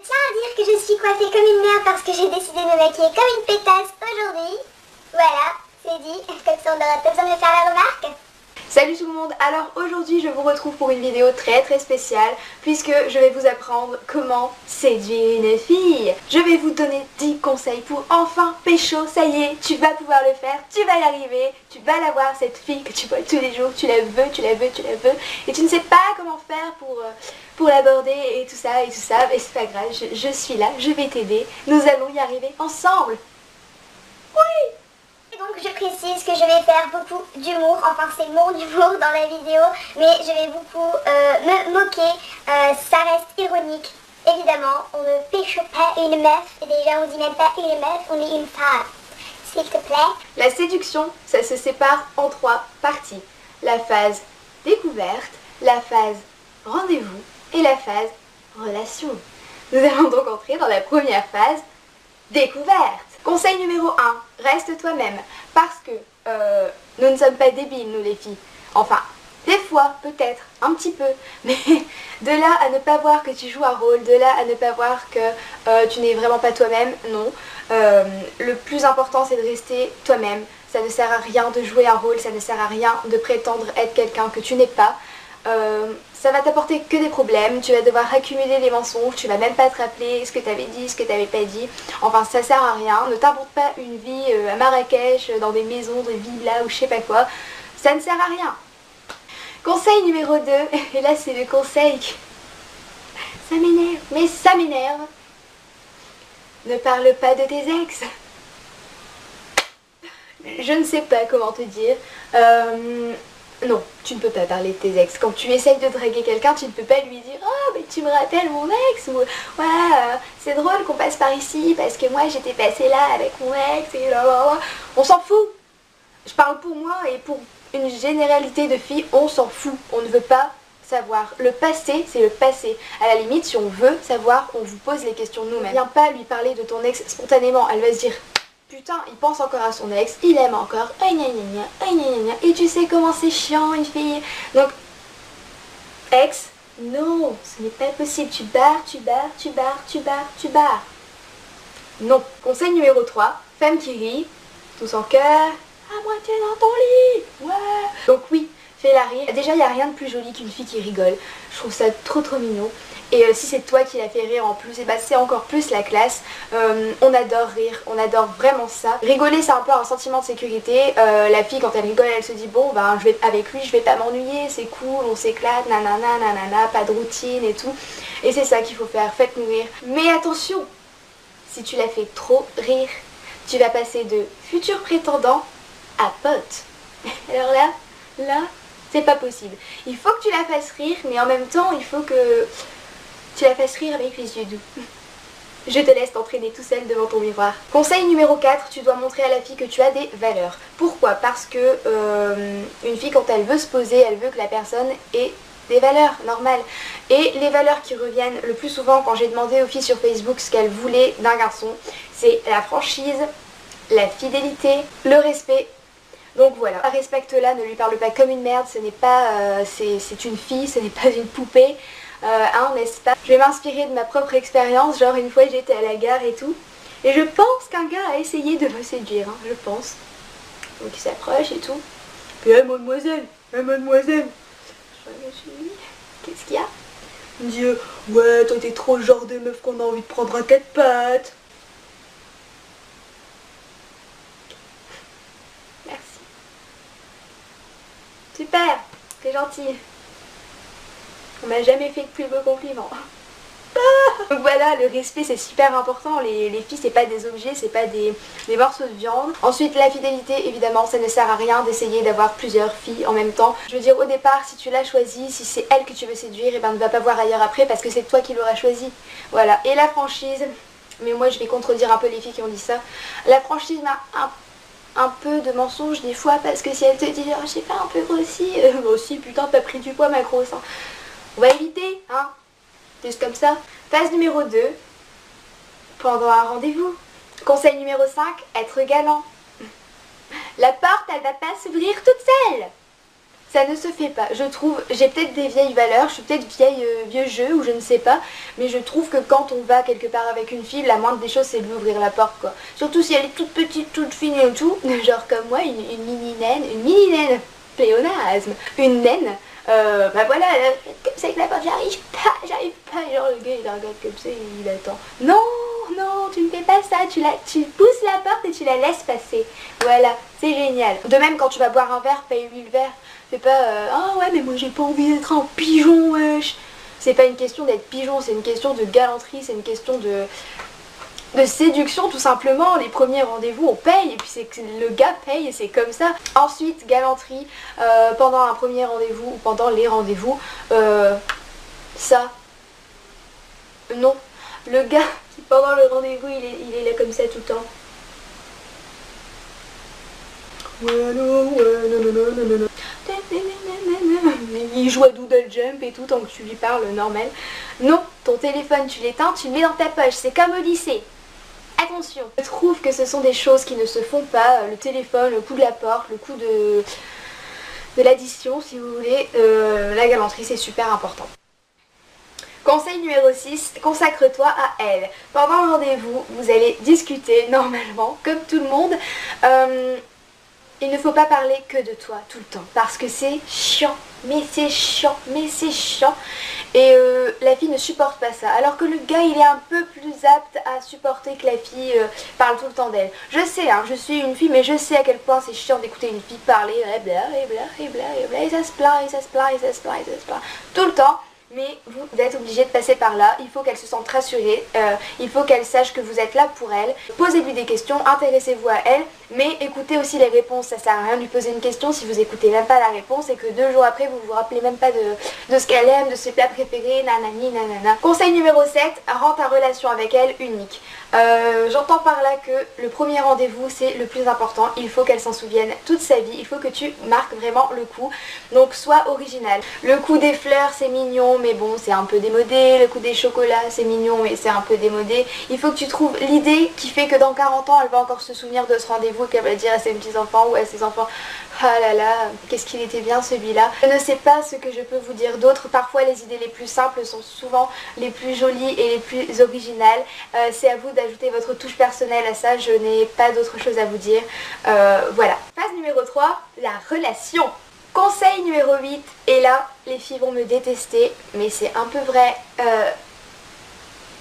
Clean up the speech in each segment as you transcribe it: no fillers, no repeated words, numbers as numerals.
tiens à dire que je suis coiffée comme une merde parce que j'ai décidé de me maquiller comme une pétasse aujourd'hui. Voilà, c'est dit, comme ça on n'aura pas besoin de me faire la remarque. Salut tout le monde, alors aujourd'hui je vous retrouve pour une vidéo très spéciale puisque je vais vous apprendre comment séduire une fille. Je vais vous donner 10 conseils pour enfin pécho, ça y est, tu vas pouvoir le faire, tu vas y arriver, tu vas la voir cette fille que tu vois tous les jours, tu la veux et tu ne sais pas comment faire pour l'aborder et tout ça, mais c'est pas grave, je suis là, je vais t'aider, nous allons y arriver ensemble. Oui! Donc je précise que je vais faire beaucoup d'humour, enfin c'est mon humour dans la vidéo, mais je vais beaucoup me moquer, ça reste ironique. Évidemment, on ne pécho pas une meuf, déjà on dit même pas une meuf, on est une femme, s'il te plaît. La séduction, ça se sépare en 3 parties. La phase découverte, la phase rendez-vous et la phase relation. Nous allons donc entrer dans la première phase, découverte. Conseil numéro 1, reste toi-même. Parce que nous ne sommes pas débiles, nous les filles. Enfin, des fois, peut-être, un petit peu. Mais de là à ne pas voir que tu joues un rôle, de là à ne pas voir que tu n'es vraiment pas toi-même, non. Le plus important, c'est de rester toi-même. Ça ne sert à rien de jouer un rôle, ça ne sert à rien de prétendre être quelqu'un que tu n'es pas. Ça va t'apporter que des problèmes, tu vas devoir accumuler les mensonges, tu vas même pas te rappeler ce que tu avais dit, ce que tu n'avais pas dit. Enfin, ça sert à rien, ne t'invente pas une vie à Marrakech, dans des maisons, des villas ou je sais pas quoi. Ça ne sert à rien. Conseil numéro 2, et là c'est le conseil qui... Ça m'énerve, mais ça m'énerve. Ne parle pas de tes ex. Je ne sais pas comment te dire. Non, tu ne peux pas parler de tes ex. Quand tu essayes de draguer quelqu'un, tu ne peux pas lui dire « Oh, mais tu me rappelles mon ex » ou « Ouais, c'est drôle qu'on passe par ici parce que moi j'étais passée là avec mon ex et là. » On s'en fout. Je parle pour moi et pour une généralité de filles, on s'en fout. On ne veut pas savoir. Le passé, c'est le passé. À la limite, si on veut savoir, on vous pose les questions nous-mêmes. Viens pas lui parler de ton ex spontanément. Elle va se dire putain, il pense encore à son ex, il aime encore, et tu sais comment c'est chiant une fille. Donc, ex, non, ce n'est pas possible, tu barres. Non. Conseil numéro 3, femme qui rit, tout son cœur, à moitié dans ton lit, ouais. Donc oui, fais-la rire. Déjà, il n'y a rien de plus joli qu'une fille qui rigole. Je trouve ça trop mignon. Et si c'est toi qui la fait rire en plus, et bah c'est encore plus la classe. On adore rire, on adore vraiment ça. Rigoler, c'est un peu un sentiment de sécurité. La fille, quand elle rigole, elle se dit bon, ben je vais avec lui, je vais pas m'ennuyer, c'est cool, on s'éclate, nanana, pas de routine et tout. Et c'est ça qu'il faut faire, faites-nous rire. Mais attention, si tu la fais trop rire, tu vas passer de futur prétendant à pote. Alors là, c'est pas possible. Il faut que tu la fasses rire, mais en même temps, il faut que tu la fasses rire avec les yeux doux. Je te laisse t'entraîner tout seul devant ton miroir. Conseil numéro 4, tu dois montrer à la fille que tu as des valeurs. Pourquoi? Parce que une fille, quand elle veut se poser, elle veut que la personne ait des valeurs normales. Et les valeurs qui reviennent le plus souvent quand j'ai demandé aux filles sur Facebook ce qu'elles voulaient d'un garçon, c'est la franchise, la fidélité, le respect. Donc voilà, respecte-la, ne lui parle pas comme une merde, ce n'est pas, c'est une fille, ce n'est pas une poupée. N'est-ce pas? Je vais m'inspirer de ma propre expérience, genre une fois j'étais à la gare et tout, et je pense qu'un gars a essayé de me séduire, hein, je pense. Donc il s'approche et tout. Puis mademoiselle, mademoiselle. Je me suis dit, qu'est-ce qu'il y a? Il me dit, ouais, toi t'es trop le genre de meuf qu'on a envie de prendre à 4 pattes. Merci. Super, t'es gentil. On m'a jamais fait de plus beau compliment. Donc voilà, le respect c'est super important. Les filles c'est pas des objets, c'est pas des morceaux de viande. Ensuite la fidélité, évidemment ça ne sert à rien d'essayer d'avoir plusieurs filles en même temps. Je veux dire au départ si tu l'as choisie, si c'est elle que tu veux séduire, et ben ne va pas voir ailleurs après parce que c'est toi qui l'auras choisie. Voilà, et la franchise, mais moi je vais contredire un peu les filles qui ont dit ça. La franchise m'a un peu de mensonge des fois parce que si elle te dit oh, j'ai pas un peu grossi, moi aussi putain t'as pris du poids ma grosse hein. On va éviter, hein, juste comme ça. Phase numéro 2, pendant un rendez-vous. Conseil numéro 5, être galant. La porte, elle va pas s'ouvrir toute seule. Ça ne se fait pas, je trouve, j'ai peut-être des vieilles valeurs, je suis peut-être vieux jeu ou je ne sais pas, mais je trouve que quand on va quelque part avec une fille, la moindre des choses c'est de lui ouvrir la porte quoi. Surtout si elle est toute petite, toute fine et tout, genre comme moi, une mini naine, pléonasme, une naine, bah voilà, comme ça avec la porte, j'arrive pas, genre le gars il la regarde comme ça et il attend. Non, non, tu ne fais pas ça, tu pousses la porte et tu la laisses passer. Voilà, c'est génial. De même quand tu vas boire un verre, paye-lui le verre. Fais pas ah ouais mais moi j'ai pas envie d'être un pigeon wesh. C'est pas une question d'être pigeon, c'est une question de galanterie, c'est une question de séduction tout simplement. Les premiers rendez-vous on paye et puis c'est que le gars paye et c'est comme ça. Ensuite galanterie pendant un premier rendez-vous ou pendant les rendez-vous, ça non. Le gars qui pendant le rendez-vous il est là comme ça tout le temps. Ouais non, non. Il joue à Doodle Jump et tout tant que tu lui parles normal. Non, ton téléphone tu l'éteins, tu le mets dans ta poche, c'est comme au lycée. Attention. Je trouve que ce sont des choses qui ne se font pas, le téléphone, le coup de la porte, le coup de l'addition si vous voulez, la galanterie c'est super important. Conseil numéro 6, consacre-toi à elle. Pendant le rendez-vous, vous allez discuter normalement, comme tout le monde. Il ne faut pas parler que de toi tout le temps parce que c'est chiant, mais c'est chiant, et la fille ne supporte pas ça alors que le gars il est un peu plus apte à supporter que la fille parle tout le temps d'elle. Je sais, hein, je suis une fille mais je sais à quel point c'est chiant d'écouter une fille parler et bla et bla et bla et bla et ça se plaint et ça se plaint et ça se plaint et ça se plaint tout le temps. Mais vous êtes obligé de passer par là, il faut qu'elle se sente rassurée, il faut qu'elle sache que vous êtes là pour elle. Posez-lui des questions, intéressez-vous à elle, mais écoutez aussi les réponses. Ça sert à rien de lui poser une question si vous écoutez même pas la réponse et que 2 jours après vous vous rappelez même pas de ce qu'elle aime, de ses plats préférés, nanani nanana. Conseil numéro 7, rends ta relation avec elle unique. J'entends par là que le premier rendez-vous c'est le plus important, il faut qu'elle s'en souvienne toute sa vie, il faut que tu marques vraiment le coup, donc sois original. Le coup des fleurs c'est mignon mais bon c'est un peu démodé, le coup des chocolats c'est mignon mais c'est un peu démodé, il faut que tu trouves l'idée qui fait que dans 40 ans elle va encore se souvenir de ce rendez-vous et qu'elle va dire à ses petits-enfants ou à ses enfants ah là là, qu'est-ce qu'il était bien celui-là. Je ne sais pas ce que je peux vous dire d'autre, parfois les idées les plus simples sont souvent les plus jolies et les plus originales, c'est à vous d'ajouter votre touche personnelle à ça, je n'ai pas d'autre chose à vous dire, voilà. Phase numéro 3, la relation. Conseil numéro 8, et là les filles vont me détester, mais c'est un peu vrai,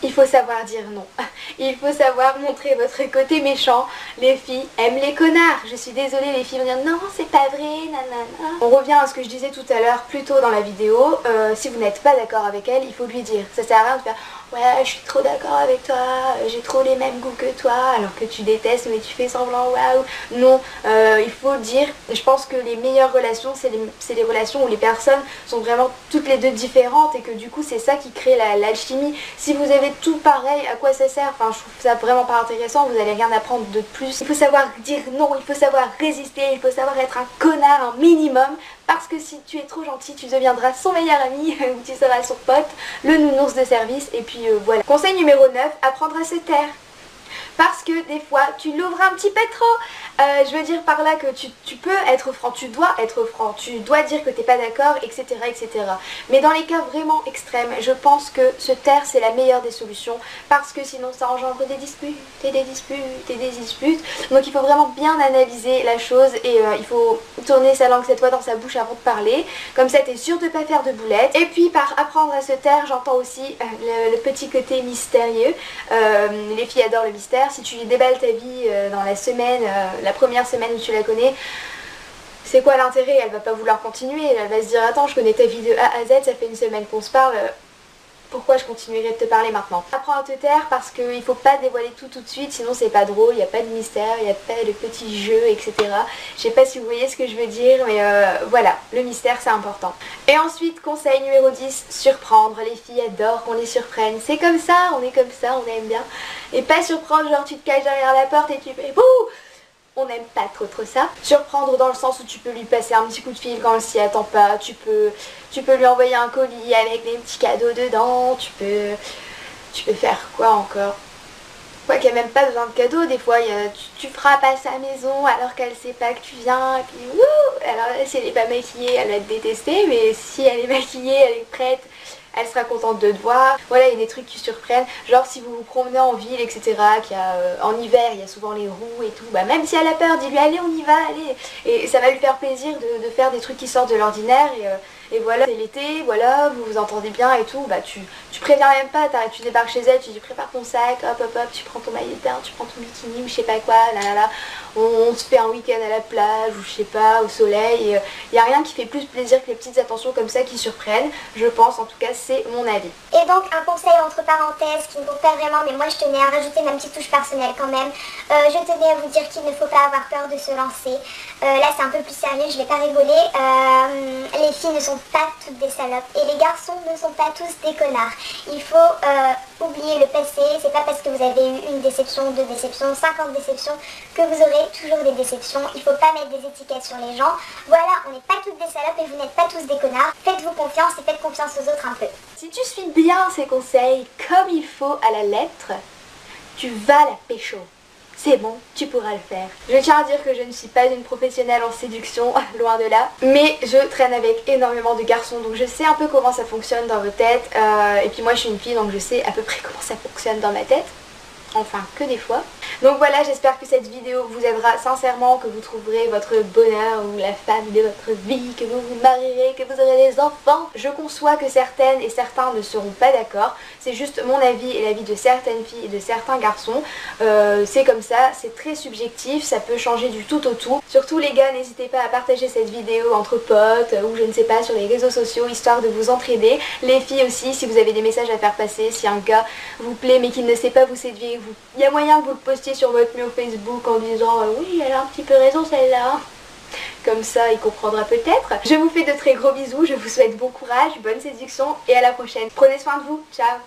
il faut savoir dire non. Il faut savoir montrer votre côté méchant. Les filles aiment les connards. Je suis désolée, les filles vont dire non, c'est pas vrai, nanana. On revient à ce que je disais tout à l'heure, plus tôt dans la vidéo. Si vous n'êtes pas d'accord avec elle, il faut lui dire. Ça sert à rien de faire ouais, je suis trop d'accord avec toi, j'ai trop les mêmes goûts que toi, alors que tu détestes mais tu fais semblant, waouh. Non, il faut dire, je pense que les meilleures relations, c'est les relations où les personnes sont vraiment toutes les deux différentes et que du coup c'est ça qui crée l'alchimie. Si vous avez tout pareil, à quoi ça sert? Enfin, je trouve ça vraiment pas intéressant, vous allez rien apprendre de plus. Il faut savoir dire non, il faut savoir résister, il faut savoir être un connard, un minimum. Parce que si tu es trop gentil, tu deviendras son meilleur ami, ou tu seras son pote, le nounours de service, et puis voilà. Conseil numéro 9, apprendre à se taire. Parce que des fois, tu l'ouvres un petit peu trop. Je veux dire par là que tu peux être franc, tu dois être franc, tu dois dire que t'es pas d'accord, etc., etc. Mais dans les cas vraiment extrêmes, je pense que se taire c'est la meilleure des solutions parce que sinon ça engendre des disputes et des disputes et des disputes. Donc il faut vraiment bien analyser la chose et il faut tourner sa langue cette fois dans sa bouche avant de parler. Comme ça t'es sûr de pas faire de boulettes. Et puis par apprendre à se taire, j'entends aussi le petit côté mystérieux. Les filles adorent le mystère. Si tu lui déballes ta vie dans la semaine, la première semaine où tu la connais, c'est quoi l'intérêt? Elle va pas vouloir continuer, elle va se dire attends je connais ta vie de A à Z, ça fait une semaine qu'on se parle, pourquoi je continuerai de te parler maintenant? Apprends à te taire parce qu'il faut pas dévoiler tout de suite, sinon c'est pas drôle, il n'y a pas de mystère, il n'y a pas de petits jeux, etc. Je sais pas si vous voyez ce que je veux dire, mais voilà, le mystère c'est important. Et ensuite, conseil numéro 10, surprendre. Les filles adorent qu'on les surprenne. C'est comme ça, on est comme ça, on aime bien. Et pas surprendre, genre tu te caches derrière la porte et tu fais bouh! On n'aime pas trop ça. Surprendre dans le sens où tu peux lui passer un petit coup de fil quand elle s'y attend pas, tu peux lui envoyer un colis avec des petits cadeaux dedans, tu peux faire quoi encore? Quoi qu'il n'y a même pas besoin de cadeau, des fois tu frappes à sa maison alors qu'elle sait pas que tu viens, et puis wouh. Alors si elle n'est pas maquillée, elle va te détester, mais si elle est maquillée, elle est prête, elle sera contente de te voir. Voilà, il y a des trucs qui surprennent, genre si vous vous promenez en ville, etc., en hiver, il y a souvent les roues et tout, bah même si elle a peur, dis-lui allez, on y va, allez. Et ça va lui faire plaisir de faire des trucs qui sortent de l'ordinaire, et voilà, c'est l'été, voilà, vous vous entendez bien et tout, bah tu préviens même pas, tu débarques chez elle, tu dis prépare ton sac, hop hop hop, tu prends ton maillot de bain, tu prends ton bikini ou je sais pas quoi, là là là, on se fait un week-end à la plage ou je sais pas, au soleil, et il n'y a rien qui fait plus plaisir que les petites attentions comme ça qui surprennent, je pense, en tout cas c'est mon avis. Et donc un conseil entre parenthèses qui ne compte pas vraiment, mais moi je tenais à rajouter ma petite touche personnelle quand même. Je tenais à vous dire qu'il ne faut pas avoir peur de se lancer. Là c'est un peu plus sérieux, je vais pas rigoler. Les filles ne sont pas toutes des salopes et les garçons ne sont pas tous des connards. Il faut oublier le passé, c'est pas parce que vous avez eu une déception, 2 déceptions, 50 déceptions que vous aurez toujours des déceptions. Il faut pas mettre des étiquettes sur les gens. Voilà, on n'est pas toutes des salopes et vous n'êtes pas tous des connards. Faites-vous confiance et faites confiance aux autres un peu. Si tu suis bien ces conseils comme il faut à la lettre, tu vas la pécho. C'est bon, tu pourras le faire. Je tiens à dire que je ne suis pas une professionnelle en séduction, loin de là. Mais je traîne avec énormément de garçons, donc je sais un peu comment ça fonctionne dans vos têtes. Et puis moi je suis une fille, donc je sais à peu près comment ça fonctionne dans ma tête. Enfin, que des fois. Donc voilà, j'espère que cette vidéo vous aidera sincèrement, que vous trouverez votre bonheur ou la femme de votre vie, que vous vous marierez, que vous aurez des enfants. Je conçois que certaines et certains ne seront pas d'accord. C'est juste mon avis et l'avis de certaines filles et de certains garçons. C'est comme ça, c'est très subjectif, ça peut changer du tout au tout. Surtout les gars, n'hésitez pas à partager cette vidéo entre potes ou je ne sais pas sur les réseaux sociaux, histoire de vous entraider. Les filles aussi, si vous avez des messages à faire passer, si un gars vous plaît mais qu'il ne sait pas vous séduire, il y a moyen que vous le postiez sur votre mur Facebook en disant oui, elle a un petit peu raison celle-là. Comme ça, il comprendra peut-être. Je vous fais de très gros bisous, je vous souhaite bon courage, bonne séduction et à la prochaine. Prenez soin de vous, ciao.